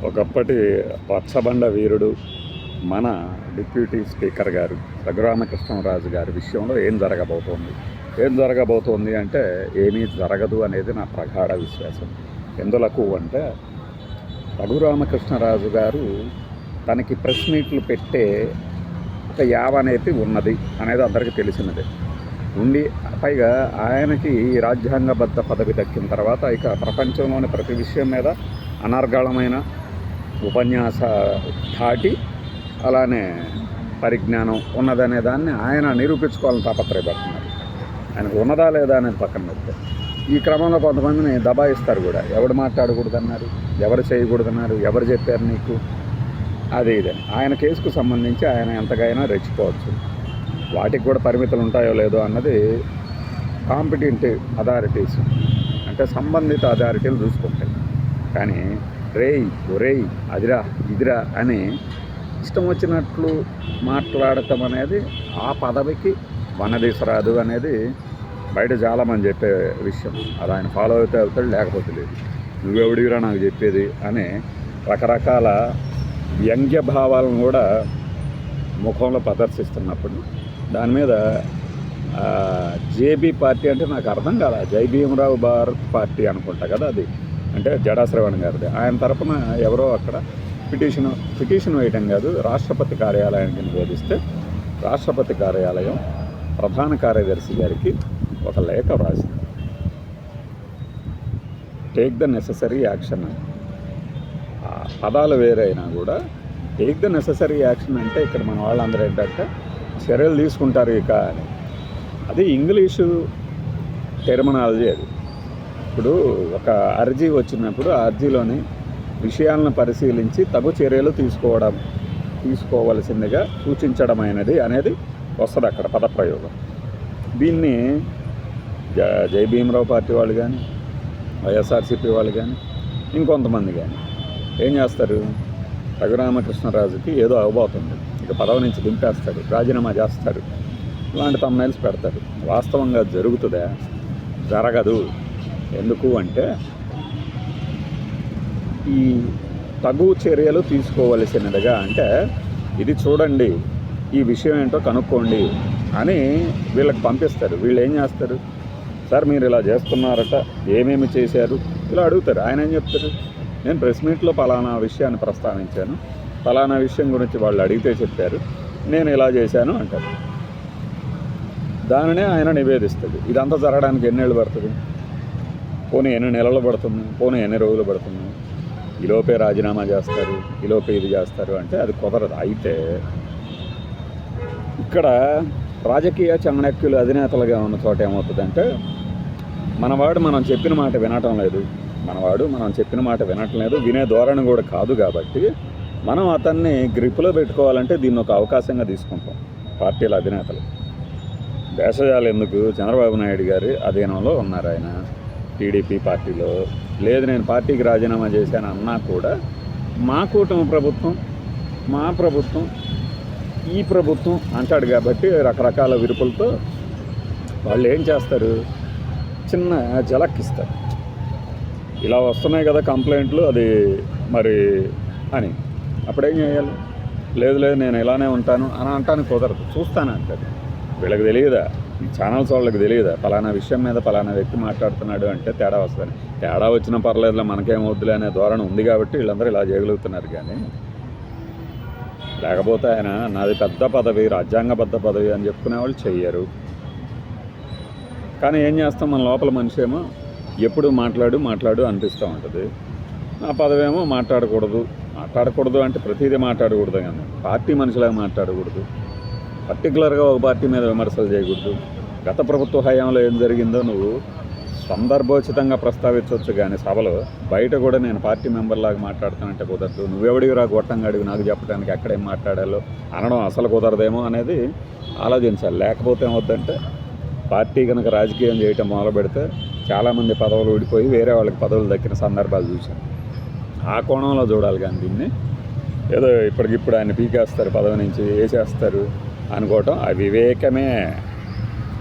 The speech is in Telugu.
ఒకప్పటి రచ్చబండ వీరుడు మన డిప్యూటీ స్పీకర్ గారు రఘురామకృష్ణరాజు గారి విషయంలో ఏం జరగబోతోంది అంటే ఏమీ జరగదు అనేది నా ప్రగాఢ విశ్వాసం. ఎందులకు అంటే రఘురామకృష్ణరాజు గారు తనకి ప్రెస్ మీట్లు పెట్టే ఒక యావ అనేది ఉన్నది అనేది అందరికీ తెలిసినదే ఉండి, పైగా ఆయనకి రాజ్యాంగబద్ధ పదవి దక్కిన తర్వాత ఇక ప్రపంచంలోని ప్రతి విషయం మీద అనర్గళమైన ఉపన్యాస ధాటి అలానే పరిజ్ఞానం ఉన్నదనే దాన్ని ఆయన నిరూపించుకోవాలని తాపత్రయపడుతున్నారు. ఆయనకు ఉన్నదా లేదా అనేది పక్కన పెడితే ఈ క్రమంలో కొంతమందిని దబాయిస్తారు కూడా. ఎవడు మాట్లాడకూడదన్నారు, ఎవరు చేయకూడదన్నారు, ఎవరు చెప్పారు నీకు, అదే ఇదని. ఆయన కేసుకు సంబంధించి ఆయన ఎంతకైనా రెచ్చిపోవచ్చు. వాటికి కూడా పరిమితులు ఉంటాయో లేదో అన్నది కాంపిటెంట్ అథారిటీస్ అంటే సంబంధిత అథారిటీలు చూసుకుంటాయి. కానీ ఒరేయ్ అదిరా ఇదిరా అని ఇష్టం వచ్చినట్లు మాట్లాడటం అనేది ఆ పదవికి వనదీసరాదు అనేది బయట చాలామంది చెప్పే విషయం. అది ఆయన ఫాలో అవుతే అవుతాడు, లేకపోతే లేదు. నువ్వెవడిరా నాకు చెప్పేది అనే రకరకాల వ్యంగ్య భావాలను కూడా ముఖంలో ప్రదర్శిస్తున్నప్పుడు దాని మీద జేబీ పార్టీ అంటే నాకు అర్థం కాదు. జై భీమరావు భారత్ పార్టీ అనుకుంటా కదా అది, అంటే జడా శ్రవణ్ గారిది. ఆయన తరపున ఎవరో అక్కడ పిటిషన్ వేయటం కాదు, రాష్ట్రపతి కార్యాలయానికి నివేదిస్తే రాష్ట్రపతి కార్యాలయం ప్రధాన కార్యదర్శి గారికి ఒక లేఖ వ్రాసింది. టేక్ ద నెససరీ యాక్షన్ అని. పదాలు వేరైనా కూడా టేక్ ద నెససరీ యాక్షన్ అంటే ఇక్కడ మన వాళ్ళందరూ ఏంటంటే చర్యలు తీసుకుంటారు ఇక అని. అది ఇంగ్లీషు టెర్మినాలజీ. అది ఇప్పుడు ఒక అర్జీ వచ్చినప్పుడు ఆ అర్జీలోని విషయాలను పరిశీలించి తగు చర్యలు తీసుకోవలసిందిగా సూచించడమైనది అనేది వస్తుంది అక్కడ పదప్రయోగం. దీన్ని జై భీమరావు పార్టీ వాళ్ళు కానీ, వైఎస్ఆర్సీపీ వాళ్ళు కానీ, ఇంకొంతమంది కానీ ఏం చేస్తారు, రఘురామకృష్ణరాజుకి ఏదో అవబోతుంది, ఇక పదవి నుంచి దింపేస్తాడు, రాజీనామా చేస్తారు, ఇలాంటి తమ్నైల్స్ పెడతారు. వాస్తవంగా జరుగుతుందా? జరగదు. ఎందుకు అంటే ఈ తగు చర్యలు తీసుకోవలసినదిగా అంటే ఇది చూడండి, ఈ విషయం ఏంటో కనుక్కోండి అని వీళ్ళకి పంపిస్తారు. వీళ్ళు ఏం చేస్తారు, సార్ మీరు ఇలా చేస్తున్నారట, ఏమేమి చేశారు ఇలా అడుగుతారు. ఆయన ఏం చెప్తారు, నేను ప్రెస్ మీట్లో పలానా విషయాన్ని ప్రస్తావించాను, పలానా విషయం గురించి వాళ్ళు అడిగితే చెప్పారు, నేను ఇలా చేశాను అంటారు. దానినే ఆయన నివేదిస్తుంది. ఇదంతా జరగడానికి ఎన్నేళ్ళు పడుతుంది? పోనీ ఎన్ని నెలలు పడుతుంది, పోనీ ఎన్ని రోజులు పడుతుంది? ఈలోపే రాజీనామా చేస్తారు, ఈలోపే ఇది చేస్తారు అంటే అది కుదరదు. అయితే ఇక్కడ రాజకీయ చాణక్యులు అధినేతలుగా ఉన్న చోట ఏమవుతుందంటే మనవాడు మనం చెప్పిన మాట వినటం లేదు, వినే ధోరణి కూడా కాదు. కాబట్టి మనం అతన్ని గ్రిప్లో పెట్టుకోవాలంటే దీన్ని ఒక అవకాశంగా తీసుకుంటాం పార్టీల అధినేతలు. దేశజాలు ఎందుకు? చంద్రబాబు నాయుడు గారి అధీనంలో ఉన్నారు ఆయన, టీడీపీ పార్టీలో. లేదు నేను పార్టీకి రాజీనామా చేశాను అన్నా కూడా మా కూటమి ప్రభుత్వం, మా ప్రభుత్వం, ఈ ప్రభుత్వం అంటాడు. కాబట్టి రకరకాల విరుపులతో వాళ్ళు ఏం చేస్తారు, చిన్న జలక్కిస్తారు. ఇలా వస్తున్నాయి కదా కంప్లైంట్లు, అది మరి అని. అప్పుడేం చేయాలి? లేదు నేను ఇలానే ఉంటాను అని అంటానికి కుదరదు, చూస్తాను అంటారు. వీళ్ళకి తెలియదా, ఈ ఛానల్స్ వాళ్ళకి తెలియదా, ఫలానా విషయం మీద ఫలానా వ్యక్తి మాట్లాడుతున్నాడు అంటే తేడా వస్తుంది. తేడా వచ్చినా పర్లేదులే, మనకేం వద్దులే అనే ధోరణి ఉంది కాబట్టి వీళ్ళందరూ ఇలా చేయగలుగుతున్నారు. కానీ లేకపోతే ఆయన నాది పెద్ద పదవి, రాజ్యాంగబద్ధ పదవి అని చెప్పుకునే వాళ్ళు చెయ్యరు. కానీ ఏం చేస్తాం, మన లోపల మనిషి ఏమో ఎప్పుడు మాట్లాడు అనిపిస్తూ ఉంటుంది. ఆ పదవేమో మాట్లాడకూడదు అంటే ప్రతిదీ మాట్లాడకూడదు, కానీ పార్టీ మనుషులాగా మాట్లాడకూడదు, పర్టికులర్గా ఒక పార్టీ మీద విమర్శలు చేయకూడదు. గత ప్రభుత్వ హయాంలో ఏం జరిగిందో నువ్వు సందర్భోచితంగా ప్రస్తావించవచ్చు, కానీ సభలో బయట కూడా నేను పార్టీ మెంబర్లాగా మాట్లాడుతానంటే కుదరదు. నువ్వెవడిరా గొట్టంగా అడిగి నాకు చెప్పడానికి ఎక్కడేం మాట్లాడాలో అనడం అసలు కుదరదేమో అనేది ఆలోచించాలి. లేకపోతే ఏమవుద్దంటే పార్టీ కనుక రాజకీయం చేయటం మొదలు పెడితే చాలామంది పదవులు ఊడిపోయి వేరే వాళ్ళకి పదవులు దక్కిన సందర్భాలు చూశాను. ఆ కోణంలో చూడాలి. కానీ దీన్ని ఏదో ఇప్పటికిప్పుడు ఆయన పీకేస్తారు, పదవి నుంచి వేసేస్తారు అనుకోవటం అవివేకమే.